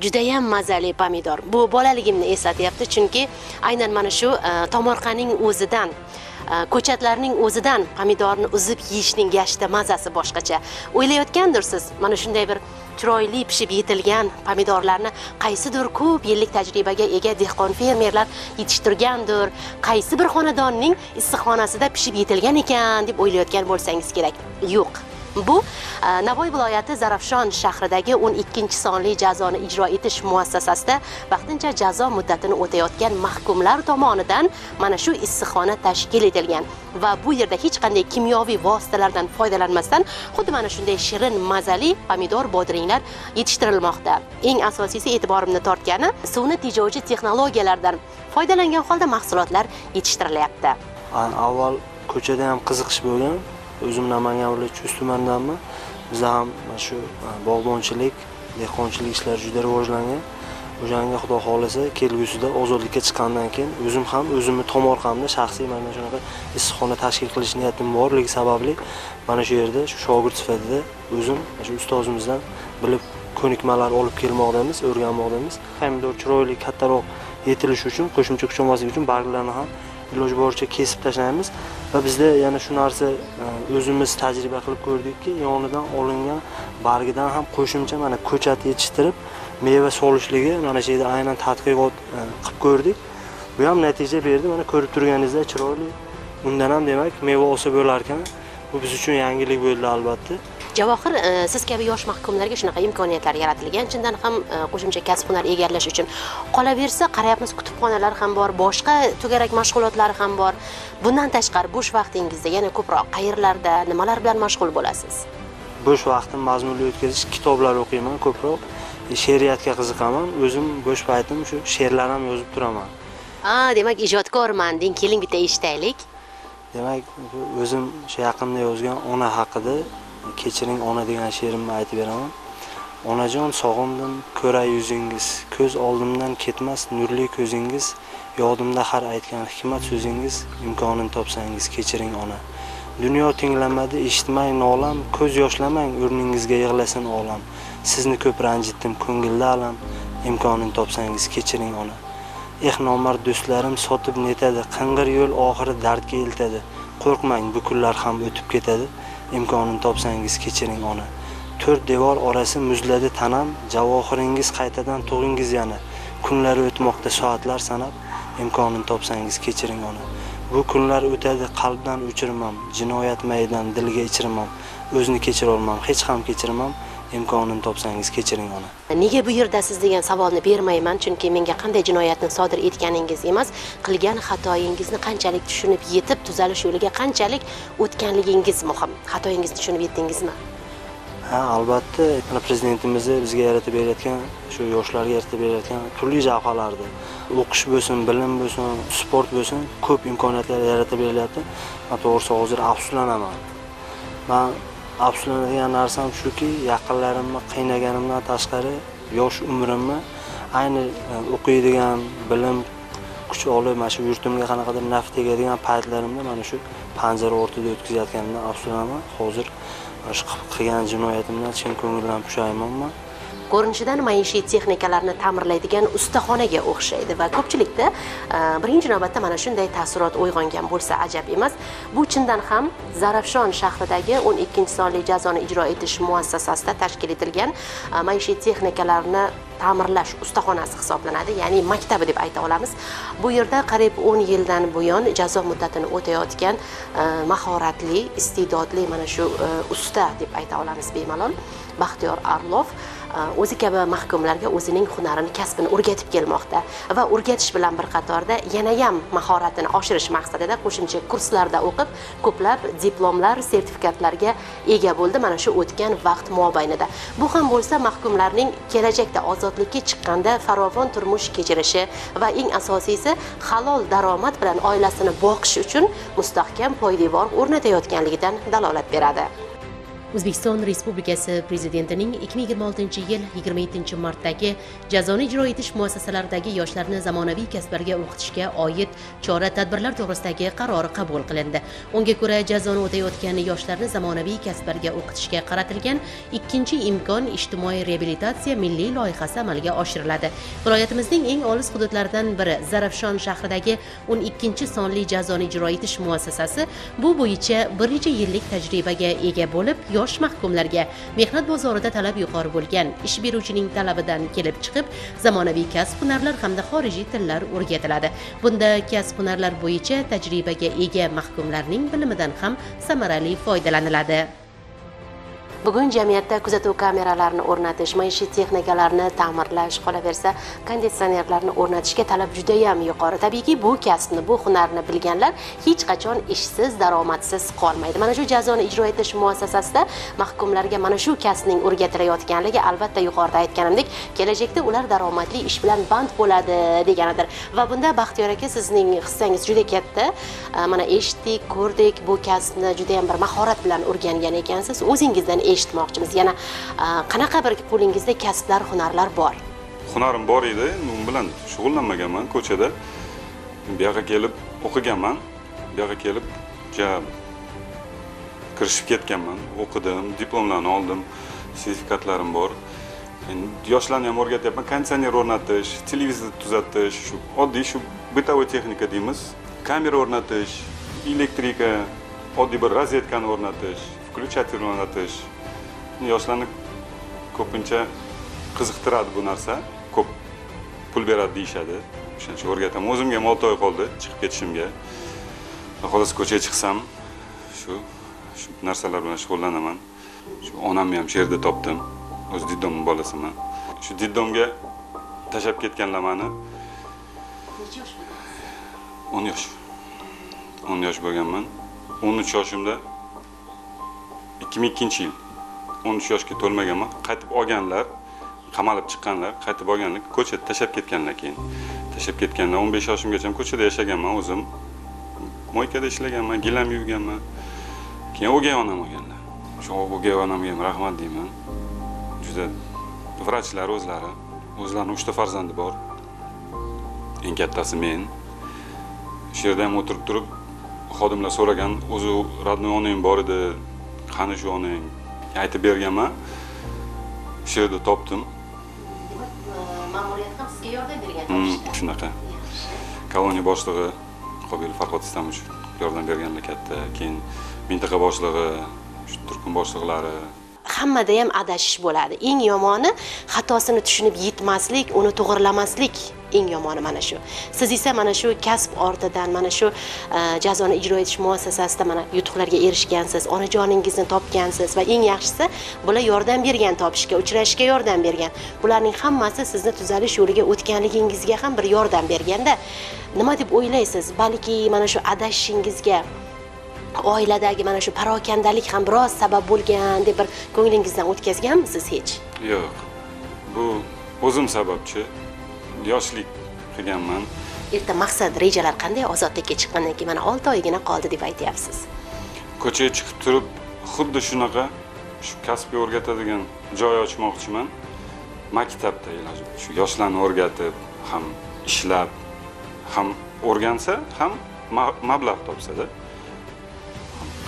Judayam mazali pomidor. Bu bolaligimni eslatyapti, chunki aynan mana shu tomorqaning o'zidan ko'chatlarning o'zidan pomidorni uzib yeyishning gashta mazasi boshqacha. O'ylayotgandirsiz, mana shunday bir chiroyli pishib yetilgan pomidorlarni qaysidir ko'p yillik tajribaga ega dehqon fermerlar yetishtirgandir, qaysi bir xonadonning issiqxonasida pishib yetilgan ekan deb o'ylayotgan bo'lsangiz kerak. Yo'q. Bu Navoiy viloyati Zarafshon shahridagi 12-sonli jazoni ijro etish muassasasida vaqtincha jazo muddatini o'tayotgan mahkumlar tomonidan mana shu issiqxona tashkil etilgan va bu yerda hech qanday kimyoviy vositalardan foydalanmasdan xuddi mana shunday shirin mazali pomidor bodringlar yetishtirilmoqda. Eng asosiysi e'tiborimni tortgani suvni tejovchi texnologiyalardan foydalangan holda mahsulotlar yetishtirilyapti. Avval ko'chada ham qiziqish bo'lgan. O'zim Namangan viloyati Chust tumanidanman. Bizda ham shu bog'bonchilik, dehqonchilik ishlari juda rivojlangan. O'shanga Xudo xolasa kelgusida ozodlikka chiqqandan keyin o'zim ham o'zimni tomorqamda shaxsiy mana shunaqa issiqxona tashkil qilish niyatim borligi sababli mana shu yerda shu shogird sifatida o'zim shu ustozimizdan bilib ko'nikmalar olib kelmoqdamiz, o'rganmoqdamiz. Pomidor chiroyli kattaroq yetilish uchun, qo'shimcha kuch olmaslik uchun barglarni ham iloji boricha kesib tashlaymiz va bizda yana shu narsa o'zimiz tajriba qilib ko'rdikki, yonidan olingan bargidan ham qo'shimcha mana ko'chat yetishtirib meva solishligi mana shu yerda aynan tadqiqot qilib ko'rdik. Bu ham natija berdi. Mana ko'rib turganingizdek chiroyli. Undan ham demak meva olsa bo'lar ekan. Bu biz uchun yangilik bo'ldi albatta. Javohir, siz kabi yosh mahkumlarga shunaqa imkoniyatlar yaratilgan, chindan ham qo'shimcha kasb hunar egallash uchun. Qolaversa, qarayapmiz, kutubxonalar ham bor, boshqa to'garak mashg'ulotlari ham bor. Bundan tashqari bo'sh vaqtingizda yana ko'proq qayerlarda, nimalar bilan mashg'ul bo'lasiz? Bo'sh vaqtim mazmunli o'tkazish, kitoblar o'qiyman ko'proq. She'riyatga qiziqaman. O'zim bo'sh paytim shu she'rlar ham yozib turaman. Demak, ijodkorman. Deng, keling bitta eshitaylik. Demak, o'zim shu yaqinda yozgan ona haqida Kechiring ona degan she'rimni aytib beraman. Onajon, sog'indim ko'ray yuzingiz, ko'z oldimdan ketmas nurli ko'zingiz, yodimda har aytgan hikmat so'zingiz, imkonini topsangiz kechiring ona. Dunyo tinglamadi, eshitmay nolam, ko'z yoshlamang o'rningizga yig'lasin olam. Sizni ko'p ranjitdim ko'ngilda alam, imkonini topsangiz kechiring ona. Nomard do'stlarim sotib netadi, qing'ir yo'l oxiri dardga eltadi. Qo'rqmang, bu kunlar ham o'tib ketadi. Imkonini topsangiz kechiring ona. To'rt devor orasi muzladi tanam, javohiringiz qaytadan tug'ingiz yana. Kunlar o'tmoqda soatlar sanab, imkonini topsangiz kechiring ona. Bu kunlar o'tadi, qalbdan o'chirmam, jinoyat maydan dilga ichirmam, o'zni kechira olmam, hech ham kechirmam. Imkonini topsangiz kechiring ona. Nega bu yerdasiz degan savolni bermayman, chunki menga qanday jinoyatni sodir etganingiz emas, qilgan xatoyingizni qanchalik tushunib yetib, tuzalish yo'liga qanchalik o'tganligingiz muhim. Xatoyingizni tushunib yetdingizmi? Albatta, prezidentimiz bizga yaratib berayotgan, shu yoshlarga yaratib berayotgan turli javohalardi. O'qish bo'lsin, bilim bo'lsin, sport bo'lsin, ko'p imkoniyatlar yaratib berilyapti. Men to'g'risi hozir afsuslanaman. Men afsuslanadigan narsam shuki, yaqinlarimni qiynaganimdan tashqari yosh umrimni ayni o'qiydigan, bilim kuch olib, mana shu yurtimga qanaqadir naf tegadigan paytlarimda mana shu panjara o'rtada o'tkazayotganimdan afsuslanaman. Hozir shu qilgan jinoyatimdan chin ko'ngildan pushaymonman. Ko'rinishidan maishiy texnikalarni ta'mirlaydigan ustaxonaga o'xshaydi va ko'pchilikda birinchi navbatda mana shunday taassurot uyg'ongan bo'lsa ajab emas. Bu chindan ham Zarafshon shahridagi 12-sonli jazoni ijro etish muassasasida tashkil etilgan maishiy texnikalarni ta'mirlash ustaxonasi hisoblanadi, ya'ni maktabi deb ayta olamiz. Bu yerda qariyb 10 yildan buyon jazo muddatini o'tayotgan mahoratli, iste'dodli mana shu usta deb ayta olamiz bemalol Baxtiyor Arlov o'zi kabi mahkumlarga o'zining hunarini, kasbini o'rgatib kelmoqda va o'rgatish bilan bir qatorda yana ham mahoratini oshirish maqsadida qo'shimcha kurslarda o'qib, ko'plab diplomlar, sertifikatlarga ega bo'ldi mana shu o'tgan vaqt mobaynida. Bu ham bo'lsa mahkumlarning kelajakda ozodlikka chiqqanda farovon turmush kechirishi va eng asosiysi halol daromad bilan oilasini boqish uchun mustahkam poydevor o'rnatayotganligidan dalolat beradi. O'zbekiston Respublikasi Prezidentining 2026-yil 27-martdagi jazoni ijro etish muassasalaridagi yoshlarni zamonaviy kasblarga o'qitishga oid chora-tadbirlar to'g'risidagi qarori qabul qilindi. Unga ko'ra, jazoni o'tayotgan yoshlarni zamonaviy kasblarga o'qitishga qaratilgan ikkinchi imkon ijtimoiy reabilitatsiya milliy loyihasi amalga oshiriladi. Viloyatimizning eng olis hududlaridan biri Zarafshon shahridagi 12-sonli jazoni ijro etish muassasasi bu bo'yicha bir necha yillik tajribaga ega bo'lib, yosh mahkumlarga mehnat bozorida talab yuqori bo'lgan ish beruvchining talabidan kelib chiqib, zamonaviy kasb-hunarlar hamda xorijiy tillar o'rgatiladi. Bunda kasb-hunarlar bo'yicha tajribaga ega mahkumlarning bilimidan ham samarali foydalaniladi. Bugun jamiyatda kuzatuv kameralarini o'rnatish, maishiy texnikalarni ta'mirlash, qolaversa konditsionerlarni o'rnatishga talab juda ham yuqori. Tabiiyki, bu kasbni, bu hunarni bilganlar hech qachon ishsiz, daromadsiz qolmaydi. Mana shu jazoni ijro etish muassasasida mahkumlarga mana shu kasbning o'rgatilayotganligi albatta yuqorida aytganimdek, kelajakda ular daromadli ish bilan band bo'ladi deganidir. Va bunda Baxtiyor aka, sizning hissangiz juda katta. Mana eshitdik, ko'rdik, bu kasbni juda ham bir mahorat bilan o'rgangan ekansiz. O'zingizdan eshitmoqchimiz. Yana qanaqa bir qo'lingizda kasblar, hunarlar bor? Hunarim bor edi, men bilan shug'ullanmaganman. Ko'chada bu yoqqa kelib o'qiganman. Bu yoqqa kelib kirishib ketganman. O'qidim, diplomlarni oldim, sertifikatlarim bor. Yoshlarni ham o'rgatyapman. Konditsioner o'rnatish, televizor tuzatish, shu oddiy shu bытовой texnika deymiz. Kamera o'rnatish, elektrika, oddiy bir rozetkani o'rnatish, включатель o'rnatish. Yoshlarni ko'pincha qiziqtiradi bu narsa. Ko'p pul beradi deyshadi. O'shaning uchun o'rgataman. O'zimga ham 6 oy qoldi chiqib ketishimga. Xolos ko'chaga chiqsam, shu narsalar bilan shug'ullanaman. Shu onamni ham shu yerda topdim. O'z diddomning bolasiman. Shu diddomga tashab ketganlar meni. Necha yosh bo'lgansiz? 10 yosh. 10 yosh bo'lganman. 13 yoshimda 2002-yil 13 yoshga to'lmaganman. Qaytib olganlar, qamalib chiqqanlar, qaytib olganlar, ko'chada tashab ketganlar keyin. Tashab ketganlar 15 yoshimgacha ko'chada yashaganman o'zim. Moykada ishlaganman, gilam yuvganman. Keyin o'gay onam olganlar. Shu o'gay onamga ham rahmat deyman. Juda vrachlar o'zlarining 3 ta farzandi bor. Eng kattasi men. Shu yerda ham o'tirib turib xodimlar so'ragan, o'zi родной onang bor edi, qani shu onang? Aytib berganman. Shu yerda topdim. Ma'muriyat ham sizga yordam bergan. Shunaqa. Koloniya boshlig'i Qobil Farhod Islamovich yordam berganlar katta. Keyin mintaqa boshlig'i, turkum boshliqlari. Hammada ham adashish bo'ladi. Eng yomoni xatosini tushunib yetmaslik, uni to'g'rilamaslik. Eng yomoni mana shu. Siz esa mana shu kasb ortidan, mana shu jazoni ijro etish muassasasida mana yutuqlarga erishgansiz, onajoningizni topgansiz va eng yaxshisi bular yordam bergan, topishga, uchrashishga yordam bergan. Bularning hammasi sizni tuzalish yo'liga o'tganligingizga ham bir yordam berganda, nima deb o'ylaysiz? Balki mana shu adashishingizga oiladagi mana shu parokandalik ham biroz sabab bo'lgan deb bir ko'nglingizdan o'tkazganmisiz hech? Yo'q. Bu o'zim sababchi. Yoshlik qilganman. Erta maqsad, rejalar qanday? Ozodlikka chiqqandan keyin mana 6 oygina qoldi deb aytyapsiz. Ko'chaga chiqib turib, xuddi shunaqa shu kasbga o'rgatadigan joy ochmoqchiman. Maktabda iloji. Shu yoshlarni o'rgatib, ham ishlab, ham o'rgansa, ham mablag' topsa-da.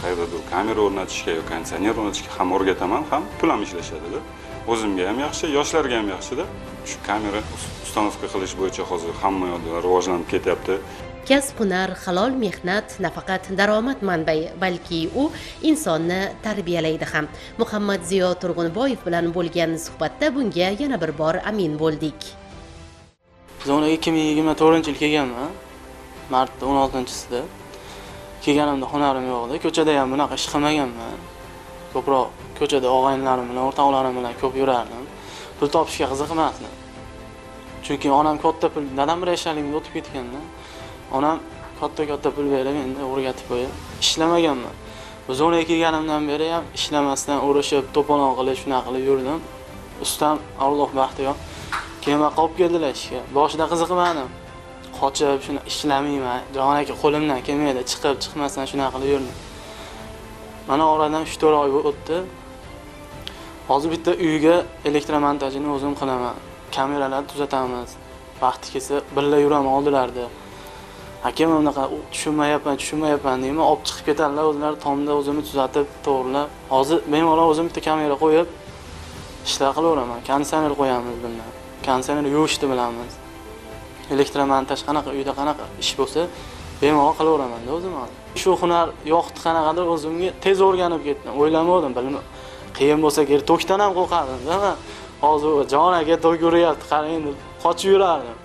Qayerdadir kamera o'rnatishga yoki konditsioner o'rnatishga ham o'rgataman, ham pul ham ishlashadi-da. O'zimga ham yaxshi, yoshlarga ham yaxshi-da. Shu kamera ustanovka qilish bo'yicha hozir hamma yoqda rivojlanib ketyapti. Kasb-hunar, halol mehnat nafaqat daromad manbai, balki u insonni tarbiyalaydi ham. Muhammad Ziyo Turg'unboyev bilan bo'lgan suhbatda bunga yana bir bor amin bo'ldik. Zona 2024-yil kelganman. Mart 16-sida. Kelganimda hunarim yo'q edi. Ko'chada ham bunaqa ish qilmaganman. Ko'proq ko'chada og'aynilarim bilan, o'rtoqlarim bilan ko'p yurardim. Pul topishga qiziqmasdim. Chunki onam katta pul, dadam bir yashaligimda o'tib ketganda, onam katta pul berib endi o'rgatib qo'yib ishlamaganman. Bu zonaga kelganimdan beri ham ishlamasdan urushib, to'polon qilib, shunaqa qilib yurdim. Ustam Alloh baxtiyor keyin qolib keldilar ishga. Boshida qiziqmadim. Qochib, shuni ishlamayman. Jon aka qo'limdan kelmaydi, chiqib chiqmasdan shunaqa qilib yurdim. Mana oradan 3-4 oy o'tdi. Hozir bitta uyga elektromontajini o'zim qilaman. Kameralarni tuzatamiz. Vaqti kelsa birga yuraman oldilarda. Akam unaqa tushunmayapman deyman, olib chiqib ketadilar, o'zlari tomda o'zini tuzatib, to'g'rilab. Hozir men o'zim bitta kamera qo'yib ishlar qilaveraman. Konditsioner qo'yamiz bundan. Konditsioner yuvishni bilamiz. Elektromontaj qanaqa uyda qanaqa ish bo'lsa, bemalol qilaveraman-da o'zim hozir. Shu hunar yo'qdi qanaqadir o'zimga tez o'rganib ketdim. O'ylamadim, bilmadim. Qiyin bo'lsa kerak, tokdan ham qo'rqardim-da. Hozir jon aka tok yuryapti, qarang deb qochib yurardim.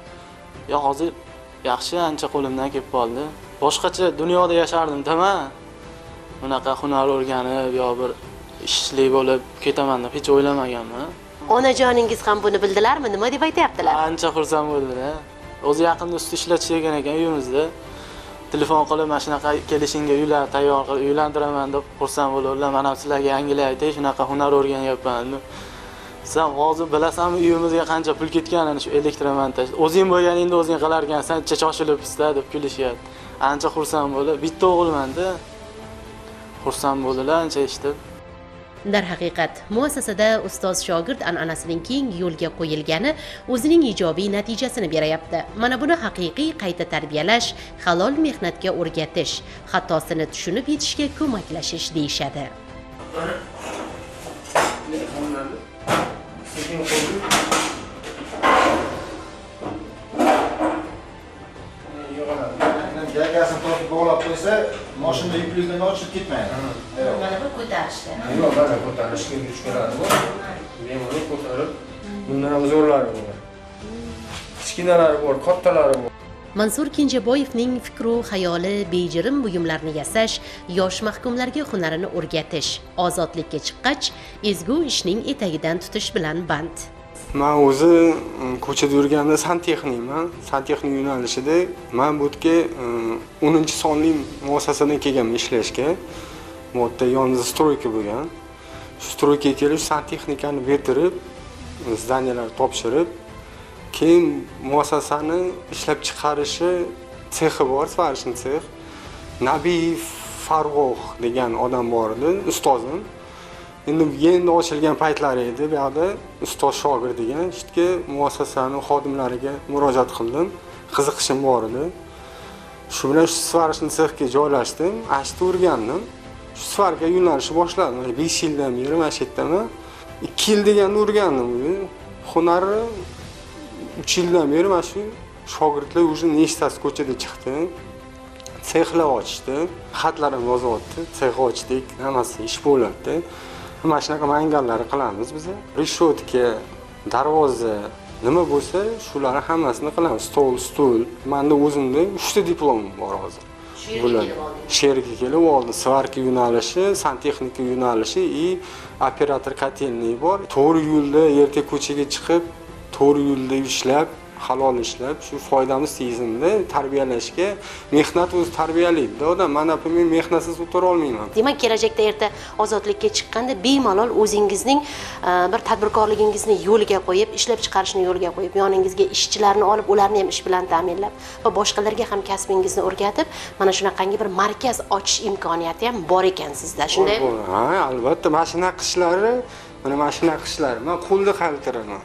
Ya hozir yaxshi ancha qo'limdan kelib qoldi. Boshqacha dunyoda yashardim-da men. Bunaqa hunar o'rganib yo bir ishli bo'lib ketaman deb hech o'ylamaganman. Onajoningiz ham buni bildilarmi? Nima deb aytayaptilar? Ancha xursand bo'ldilar. O'zi yaqinda ustida ishlatishgan ekan uyimizda. Telefon qilib mana shunaqa kelishingga uylar tayyor qilib uylantiraman deb xursand bo'ldilar. Mana sizlarga yangilik aytay, shunaqa hunar o'rganyapman. Sen hozir bilasanmi uyimizga qancha pul ketganini shu elektromontaj. O'zing bo'lganingda o'zing qilar ekansan, ancha choshilibsiz deb kulishyapti. Ancha xursand bo'ldi. Bitta o'g'ilman-da. Xursand bo'ldilar ancha eshitib. Darhaqiqat, muassasada ustoz shogird an'anasining keng yo'lga qo'yilgani o'zining ijobiy natijasini berayapti. Mana buni haqiqiy qayta tarbiyalash, halol mehnatga o'rgatish, xatosini tushunib yetishga ko'maklashish deyshadi. Yagasini tortib bog'lab qo'ysa, mashina yukligini ochib ketmaydi. Mana bu ko'tarishda. Yo'q, mana ko'tarishga kuch keladi bu. Bemalol ko'tarib, bundan ham zo'rlari bor. Kichkinalari bor, kattalari bor. Mansur Kenjaboyevning fikru xayoli bejirim buyumlarni yasash, yosh mahkumlarga hunarini o'rgatish, ozodlikka chiqqach, ezgu ishning etagidan tutish bilan band. Men o'zi ko'chada yurganda santexnikman. Santexnik yo'nalishida men bu yerga 10-sonli muassasadan kelganman ishlashga. Bu yerda yonimda stroyka bo'lgan. Shu stroykaga kelib santexnikani bitirib, zdaniyalar topshirib, keyin muassasani ishlab chiqarishi sexi bor, svarishni sex. Nabiyev Farg'oh degan odam bor edi, ustozim. Endi ochilgan paytlari edi, bu yerda ustoz shogird degan ishga muassasani xodimlariga murojaat qildim. Qiziqishim bor edi. Shu bilan shu svarishni sexga joylashdim, ashta o'rgandim. Shu svarga yo'nalishni boshladim. 5 yildan beri mana shu yerdaman. 2 yil deganda o'rgandim. Hunari 3 yildan beri mana shu shogirdlar o'zi nechtasi ko'chada chiqdi. Sexlar ochdi, xatlar ham yozyapti, sex ochdik, hammasi ish bo'ladi. Mana shunaqa mangallarni qilamiz biz. Reshotka, darvoza, nima bo'lsa, shularni hammasini qilamiz. Stol, stul. Menda o'zimda 3 ta diplomim bor hozir. Bular sherga kelib oldi. Svarka yo'nalishi, santexnika yo'nalishi и operator kotelniy bor. To'g'ri yo'lda erta ko'chaga chiqib, to'g'ri yo'lda ishlab, halol ishlab, shu foydamiz tegsinda tarbiyalashga, mehnat o'zi tarbiyalaydi. Odam mana men mehnatsiz o'tira olmayman. Demak, kelajakda erta ozodlikka chiqqanda bemalol o'zingizning bir tadbirkorligingizni yo'liga qo'yib, ishlab chiqarishni yo'liga qo'yib, yoningizga ishchilarni olib, ularni ham ish bilan ta'minlab va boshqalarga ham kasbingizni o'rgatib, mana shunaqangi bir markaz ochish imkoniyati ham bor ekan sizda. Shunday? Ha, albatta, mashina qishlari, mana mashina qishlari, men qo'lda qaltiraman.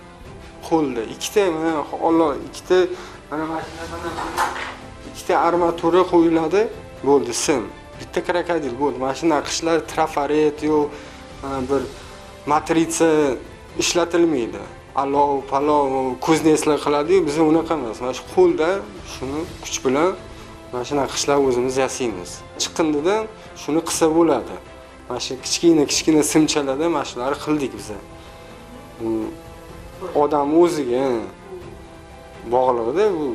Qo'lda ikkita mana Allah ikkita mana mashinadan ikkita armatura qo'yiladi, bo'ldi sim. Bitta krokodil bo'ldi. Mashina qishlar trafaret yo bir matrica ishlatilmaydi. Alov, palov, kuzneslar qiladi-yu, biz unaqa emas. Mana shu qo'lda shuni kuch bilan mashina qishlar o'zimiz yasaymiz. Chiqindida shuni qilsa bo'ladi. Mana shu kichkina simchalarda mana shularni qildik biz. Odam o'ziga bog'liqda bu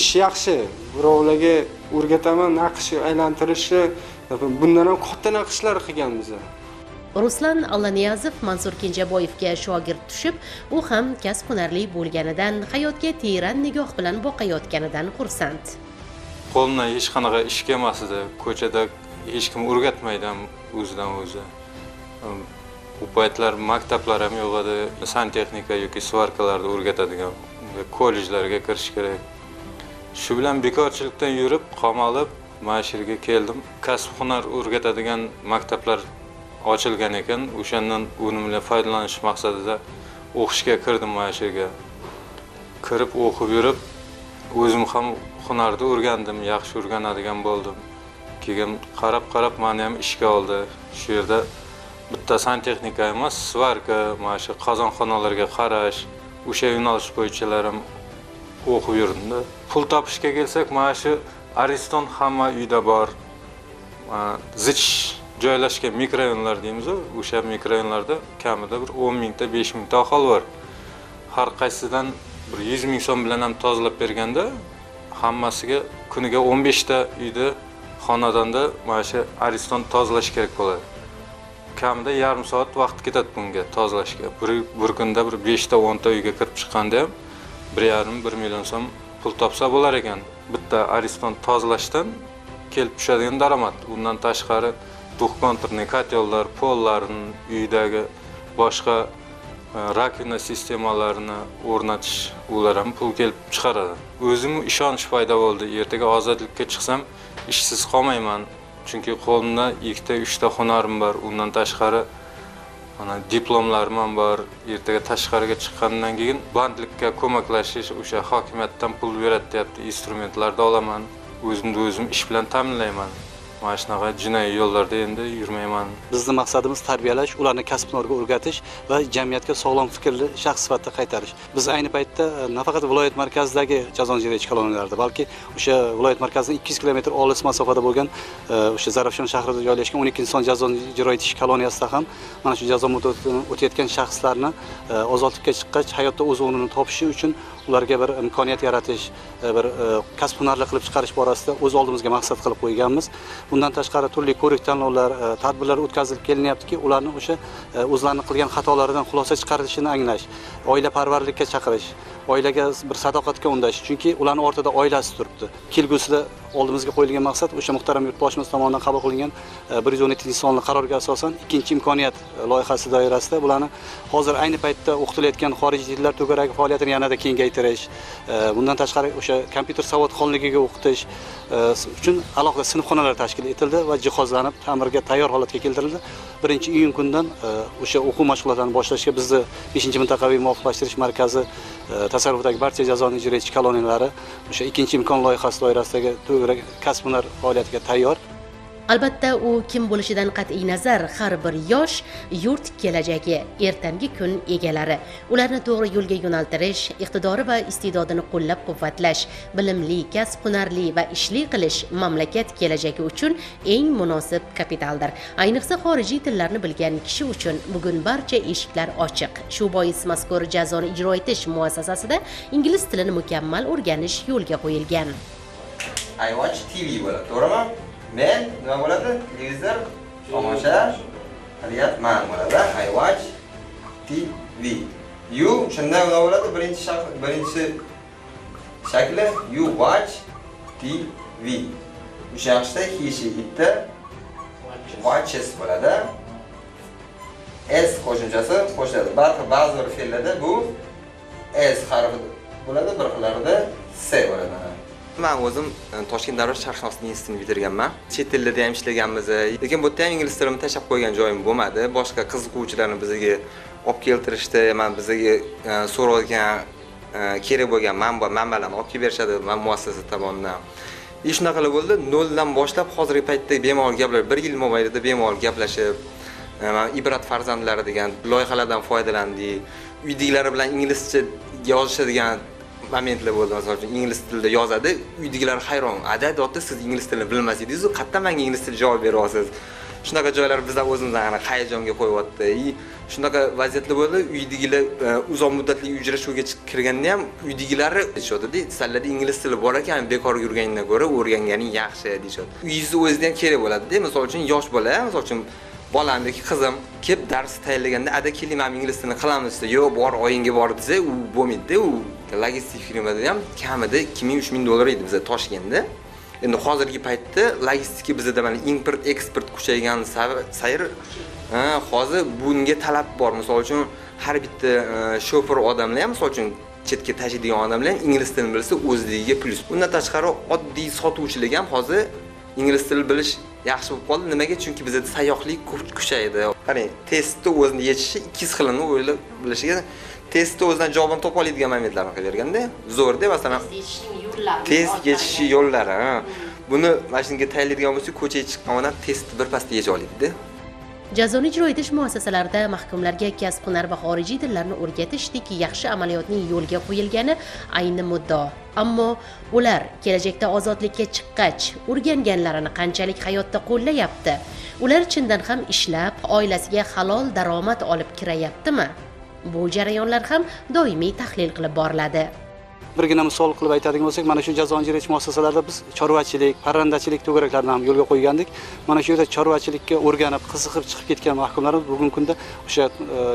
ish yaxshi. Birovlarga o'rgataman naqsh aylantirishni, bundan ham katta naqshlar qilganmiz. Ruslan Allaniyazov Mansur Kenjaboyevga shogird tushib, u ham kasb-hunarli bo'lganidan, hayotga teran nigoh bilan boqayotganidan xursand. Qo'limdan hech qanaqa ish kelmas edi. Ko'chada hech kim o'rgatmaydi o'zidan o'zi. Bu paytlar maktablar ham yo'q edi. Santexnika yoki svarkalarni o'rgatadigan kollejlarga kirish kerak. Shu bilan bekorchilikdan yurib, qamalib, mana shu yerga keldim. Kasb-hunar o'rgatadigan maktablar ochilgan ekan, o'shandan unumli foydalanish maqsadida o'qishga kirdim mana shu yerga. Kirib o'qib yurib, o'zim ham hunarni o'rgandim, yaxshi o'rganadigan bo'ldim. Keyin qarab meni ham ishga oldi. Shu yerda bitta santexnika emas, svarka, mana shu qozonxonalarga qarash, o'sha yo'nalish bo'yichalar ham o'qib yurdim-da. Pul topishga kelsak, mana shu Ariston hamma uyda bor. Zich joylashgan mikrorayonlar deymiz, o'sha mikrorayonlarda kamida bir 10 mingta, 5 mingta aholi bor. Har qaysidan bir 100 ming so'm bilan ham tozalab berganda, hammasiga kuniga 15 ta uyda xonadonda mana shu Ariston tozalash kerak bo'ladi. Kamida yarim soat vaqt ketadi bunga tozalashga. Bir kunda bir 5 ta 10 ta uyga kirib chiqqanda ham 1,5 million so'm pul topsa bo'lar ekan. Bitta Ariston tozalashdan kelib tushadigan daromad. Undan tashqari duxkonturniy kotellar, pollarni, uydagi boshqa rakvina sistemalarini o'rnatish, ular ham pul kelib chiqaradi. O'zim ishonch paydo bo'ldi. Ertaga ozodlikka chiqsam, ishsiz qolmayman. Chunki qo'limda 2-3 ta hunarim bor. Undan tashqari mana diplomlarim ham bor. Ertaga tashqariga chiqqandan keyin bandlikka ko'maklashish, o'sha hokimiyatdan pul beradi deyapti, instrumentlarni olaman. O'zimni o'zim ish bilan ta'minlayman. Mana shunaqa jinoiy yo'llarda endi yurmayman. Bizning maqsadimiz tarbiyalash, ularni kasb-hunarga o'rgatish va jamiyatga sog'lom fikrli shaxs sifatida qaytarish. Biz ayni paytda nafaqat viloyat markazidagi jazo ijrochi koloniyalarda, balki o'sha viloyat markazidan 200 kilometr olis masofada bo'lgan o'sha Zarafshon shahrida joylashgan 12-son jazo ijro etish koloniyasida ham mana shu jazo muddatini o'tayotgan shaxslarni ozodlikka chiqqach hayotda o'z o'rnini topishi uchun ularga bir imkoniyat yaratish, bir kasb-hunarli qilib chiqarish borasida o'z oldimizga maqsad qilib qo'yganmiz. Bundan tashqari turli ko'rik-tanlovlar, tadbirlar o'tkazilib kelinyaptiki, ularni o'sha o'zlarining qilgan xatolaridan xulosa chiqarishini anglash, oila parvarlikka chaqirish, oilaga bir sadoqatga undash, chunki ularning ortida oilasi turibdi. Kelgusida oldimizga qo'yilgan maqsad o'sha muhtaram yurtboshimiz tomonidan qabul qilingan 117-sonli qarorga asosan ikkinchi imkoniyat loyihasi doirasida bularni hozir ayni paytda o'qitilayotgan xorijiy tillar to'garagi faoliyatini yanada kengaytirish, bundan tashqari o'sha kompyuter savodxonligiga o'qitish uchun alohida sinfxonalar tashkil etildi va jihozlanib, ta'mirga tayyor holatga keltirildi. 1-iyun kundan o'sha o'quv mashg'ulotlarini boshlashga bizni 5-mintaqaviy muvofiqlashtirish markazi tasarrufidagi barcha jazo ijro etish koloniyalari o'sha ikkinchi imkon loyihasi doirasidagi kasb-hunar faoliyatiga tayyor. Albatta, u kim bo'lishidan qat'iy nazar, har bir yosh yurt kelajagi, ertangi kun egalari. Ularni to'g'ri yo'lga yo'naltirish, iqtidori va iste'dodini qo'llab-quvvatlash, bilimli, kasb-hunarli va ishli qilish mamlakat kelajagi uchun eng munosib kapitaldir. Ayniqsa xorijiy tillarni bilgan kishi uchun bugun barcha eshiklar ochiq. Shu bois mazkur jazoni ijro etish muassasasida ingliz tilini mukammal o'rganish yo'lga qo'yilgan. I watch TV bo'ladi, to'g'rimi? Men nima bo'ladi? Televizor, tomosha, qilyapman bo'ladi. I watch TV. You shunday nima bo'ladi? Birinchi shakli you watch TV. O'sha yoqda kishi bitta watches bo'ladi. S qo'shimchasi qo'shiladi. Ba'zi bir fe'llarda bu S harfi bo'ladi, bir xillarida S bo'ladi. Men o'zim Toshkent davlat sharqshunoslik institutini bitirganman. Chet tillarda ham ishlaganmiz, lekin bu yerda ham ingliz tilini tashlab qo'ygan joyim bo'lmadi. Boshqa qiziquvchilarni bizga olib keltirishdi, men bizga so'rayotgan kerak bo'lgan manbalarni olib kelib berishadi men muassasa tomonidan. Shunaqa qilib bo'ldi, noldan boshlab hozirgi paytda bemalol gaplashib, 1 yil mobaynida bemalol gaplashib, Ibrat farzandlari degan loyihalardan foydalandik. Uydagilar bilan inglizcha yozishadigan momentlar bo'ldi. Masalan, ingliz tilida yozadi, uydagilar hayron. Adadotda siz ingliz tilini bilmasangiz, qayerdan menga ingliz tilida javob beryapsiz? Shunaqa joylar bizlar o'zimizdan hayajonga qo'yyapti. Shunaqa vaziyatlar bo'ldi. Uydagilar uzoq muddatli uchrashuvga kirganda ham uydagilari aytishadi, "Sizlarda ingliz tili bor ekan, bekor yurganingdan ko'ra o'rganganing yaxshi" deyishadi. Uyingizni o'zida ham kerak bo'ladi-da. Masalan uchun yosh bola, masalan uchun bolamdagi qizim kelib dars tayyorlaganda, "Ada keling, men ingliz tilini qilamiz" desa, "Yo'q, bor, oyingga bor" desa, u bo'lmaydi-da. U logistik firmada ham kamida 2000-3000 dollar edi bizda Toshkentda. Endi hozirgi paytda logistika bizda mana import eksport kuchaygan sayr hozir bunga talab bor. Masalan uchun har bitta shofer odamlar ham, masalan uchun chetga tashiydigan odamlar ham ingliz tilini bilsa o'zligiga plyus. Bundan tashqari oddiy sotuvchilik ham hozir ingliz tili bilish yaxshi bo'lib qoldi. Nimaga? Chunki bizda sayyohlik kuchaydi. Qarang, testni o'zini yechishi 2 xilini o'ylab bilishiga testni o'zidan javobini topa oladigan momentlarni qilaverganda, zo'rda masalan test yechishi yo'llari. Buni mashinaga tayyorlaydigan bo'lsak, ko'chaga chiqqanidan testni birpasda yecha oladi-da. Jazoni ijro etish muassasalarida mahkumlarga kasb-hunar va xorijiy tillarni o'rgatishdek yaxshi amaliyotning yo'lga qo'yilgani ayni muddao. Ammo ular kelajakda ozodlikka chiqqach, o'rganganlarini qanchalik hayotda qo'llayapti? Ular chindan ham ishlab, oilasiga halol daromad olib kirayaptimi? Bu jarayonlar ham doimiy tahlil qilib boriladi. Birgina misol qilib aytadigan bo'lsak, mana shu jazoni ijro etish muassasalarida biz chorvachilik, parrandachilik to'garaklarini ham yo'lga qo'ygandik. Mana shu yerda chorvachilikka o'rganib, qiziqib chiqib ketgan mahkumlarimiz bugungi kunda o'sha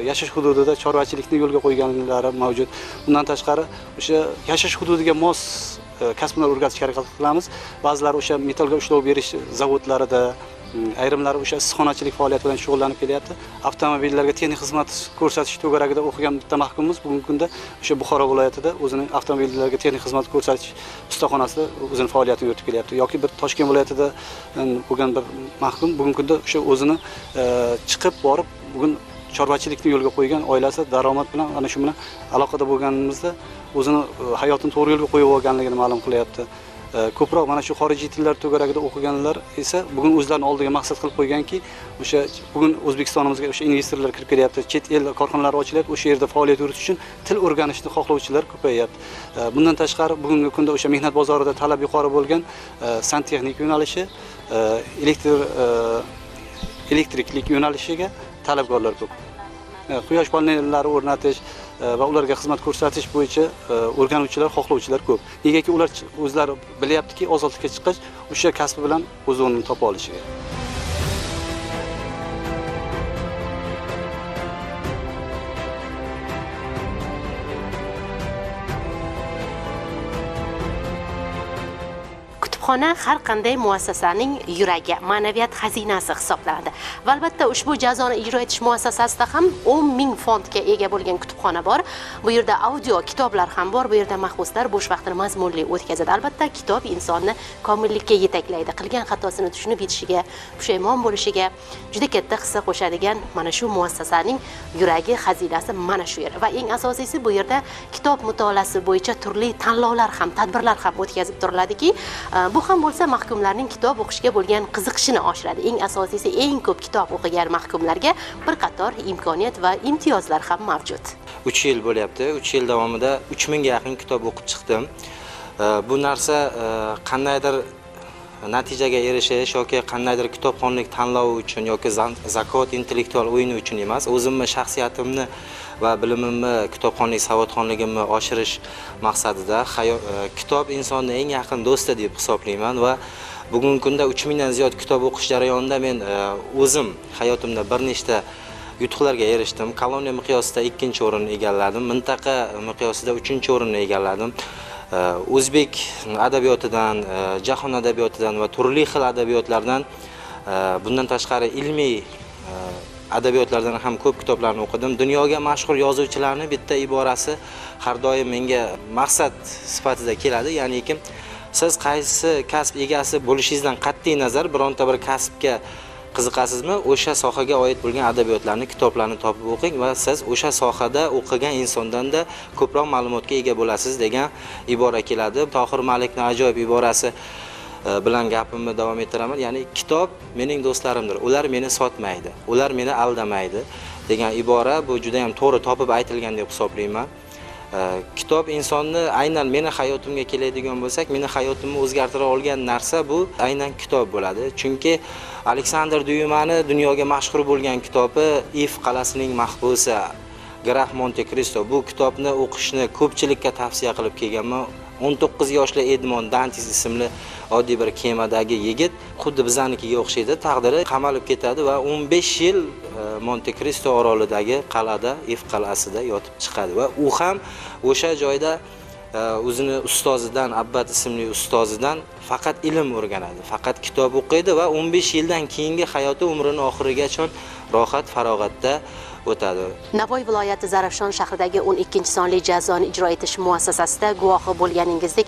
yashash hududida chorvachilikni yo'lga qo'yganlari mavjud. Bundan tashqari, o'sha yashash hududiga mos kasblar o'rgatishga harakat qilamiz. Ba'zilari o'sha metallga ushlov berish zavodlarida, ayrimlari o'sha issiqxonachilik faoliyati bilan shug'ullanib kelyapti. Avtomobillarga texnik xizmat ko'rsatish to'garagida o'qigan bitta mahkumimiz bugungi kunda o'sha Buxoro viloyatida o'zining avtomobillarga texnik xizmat ko'rsatish ustaxonasida o'zining faoliyatini yuritib kelyapti. Yoki bir Toshkent viloyatida bo'lgan bir mahkum bugungi kunda o'sha o'zini chiqib borib bugun chorvachilikni yo'lga qo'ygan, oilasi daromad bilan ana shu bilan aloqada bo'lganimizda o'zini hayotini to'g'ri yo'lga qo'yib olganligini ma'lum qilyapti. Ko'proq mana shu xorijiy tillar to'garagida o'qiganlar esa bugun o'zlarining oldiga maqsad qilib qo'yganki, o'sha bugun O'zbekistonimizga o'sha investorlar kirib kelyapti, chet el korxonalari ochilyapti, o'sha yerda faoliyat yuritish uchun til o'rganishni xohlovchilar ko'payyapti. Bundan tashqari bugungi kunda o'sha mehnat bozorida talab yuqori bo'lgan santexnik yo'nalishi, elektriklik yo'nalishiga talabgorlar ko'p. Quyosh panellari o'rnatish va ularga xizmat ko'rsatish bo'yicha o'rganuvchilar, xohlovchilar ko'p. Negaki ular o'zlari bilyaptiki, ozodlikka chiqqach o'sha kasbi bilan o'z o'rnini topa olishiga. Kutubxona har qanday muassasaning yuragi, ma'naviyat xazinasi hisoblanadi. Va albatta ushbu jazoni ijro etish muassasasida ham 10 ming fondga ega bo'lgan kutubxona bor. Bu yerda audio kitoblar ham bor. Bu yerda mahbuslar bo'sh vaqtini mazmunli o'tkazadi. Albatta kitob insonni komillikka yetaklaydi. Qilgan xatosini tushunib yetishiga, pushaymon bo'lishiga juda katta hissa qo'shadigan mana shu muassasaning yuragi, xazinasi mana shu yer. Va eng asosiysi bu yerda kitob mutolaasi bo'yicha turli tanlovlar ham, tadbirlar ham o'tkazib turiladiki, bu ham bo'lsa mahkumlarning kitob o'qishga bo'lgan qiziqishini oshiradi. Eng asosiysi eng ko'p kitob o'qigan mahkumlarga bir qator imkoniyat va imtiyozlar ham mavjud. 3 yil bo'lyapti. 3 yil davomida 3000 ga yaqin kitob o'qib chiqdim. Bu narsa qandaydir natijaga erishish yoki qandaydir kitobxonlik tanlovi uchun yoki zakot intellektual o'yini uchun emas, o'zimni shaxsiyatimni va bilimimni, kitobxonlik savodxonligimni oshirish maqsadida kitob insonning eng yaqin do'sti deb hisoblayman va bugungi kunda 3000 dan ziyod kitob o'qish jarayonida men o'zim hayotimda bir nechta yutuqlarga erishdim. Koloniya miqyosida 2-o'rinni egalladim, mintaqa miqyosida 3-o'rinni egalladim. O'zbek adabiyotidan, jahon adabiyotidan va turli xil adabiyotlardan, bundan tashqari ilmiy adabiyotlardan ham ko'p kitoblarni o'qidim. Dunyoga mashhur yozuvchilarning bitta iborasi har doim menga maqsad sifatida keladi, ya'niki siz qaysi kasb egasi bo'lishingizdan qat'iy nazar bironta bir kasbga qiziqasizmi, o'sha sohaga oid bo'lgan adabiyotlarni, kitoblarni topib o'qing va siz o'sha sohada o'qigan insondan-da ko'proq ma'lumotga ega bo'lasiz degan ibora keladi. Tohir Malikning ajoyib iborasi bilan gapimni davom ettiraman. Ya'ni kitob mening do'stlarimdir. Ular meni sotmaydi, ular meni aldamaydi degan ibora bu juda ham to'g'ri topib aytilgan deb hisoblayman. Kitob insonni aynan meni hayotimga keladigan bo'lsak, meni hayotimni o'zgartira olgan narsa bu aynan kitob bo'ladi. Chunki Aleksandr Dyumani dunyoga mashhur bo'lgan kitobi If qalasining mahbusi, Graf Monte Cristo. Bu kitobni o'qishni ko'pchilikka tavsiya qilib kelganman. 19 yoshli Edmond Dantes ismli oddiy bir kemadagi yigit xuddi bizanikiga o'xshaydi, taqdiri qamalib ketadi va 15 yil Monte Cristo orolidagi qal'ada, If qal'asida yotib chiqadi va u ham o'sha joyda o'zini ustozidan, Abbad ismli ustozidan faqat ilm o'rganadi, faqat kitob o'qiydi va 15 yildan keyingi hayoti umrining oxirigacha rohat, farog'atda o'tadi. Navoiy viloyati Zarafshon shahridagi 12-sonli jazoni ijro etish muassasasida guvohi bo'lganingizdek,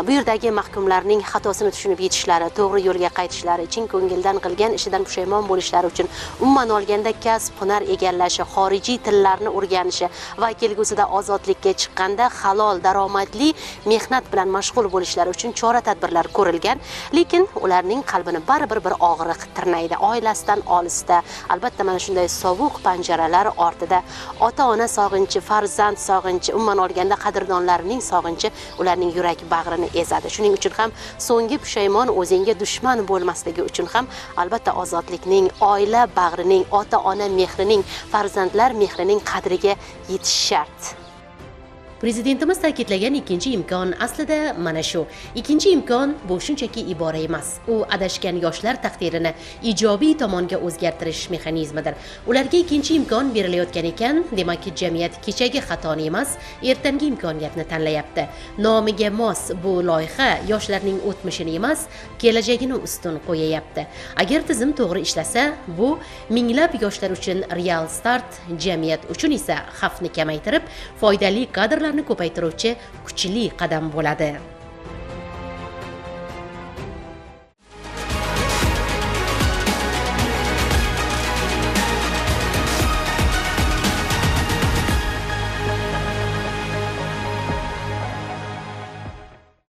bu yerdagi mahkumlarning xatosini tushunib yetishlari, to'g'ri yo'lga qaytishlari, chin ko'ngildan qilgan ishidan pushaymon bo'lishlari uchun umuman olganda kasb, hunar egallashi, xorijiy tillarni o'rganishi va kelgusida ozodlikka chiqqanda halol, daromadli mehnat bilan mashg'ul bo'lishlari uchun chora-tadbirlar ko'rilgan, lekin ularning qalbini baribir bir og'riq tirnaydi. Oilasidan olisda, albatta mana shunday sovuq panjara ortida ota-ona sog'inchi, farzand sog'inchi, umuman olganda qadrdonlarining sog'inchi ularning yurak bag'rini ezadi. Shuning uchun ham so'nggi pushaymon o'zingga dushman bo'lmasligi uchun ham albatta ozodlikning, oila bag'rining, ota-ona mehrining, farzandlar mehrining qadriga yetish shart. Prezidentimiz ta'kidlagan ikkinchi imkon aslida mana shu. Ikkinchi imkon bu shunchaki ibora emas. U adashgan yoshlar taqdirini ijobiy tomonga o'zgartirish mexanizmidir. Ularga ikkinchi imkon berilayotgan ekan, demak jamiyat kechagi xatoni emas, ertangi imkoniyatni tanlayapti. Nomiga mos bu loyiha yoshlarning o'tmishini emas, kelajagini ustun qo'yayapti. Agar tizim to'g'ri ishlasa, bu minglab yoshlar uchun real start, jamiyat uchun esa xavfni kamaytirib, foydali kadrlar ko'paytiruvchi kuchli qadam bo'ladi.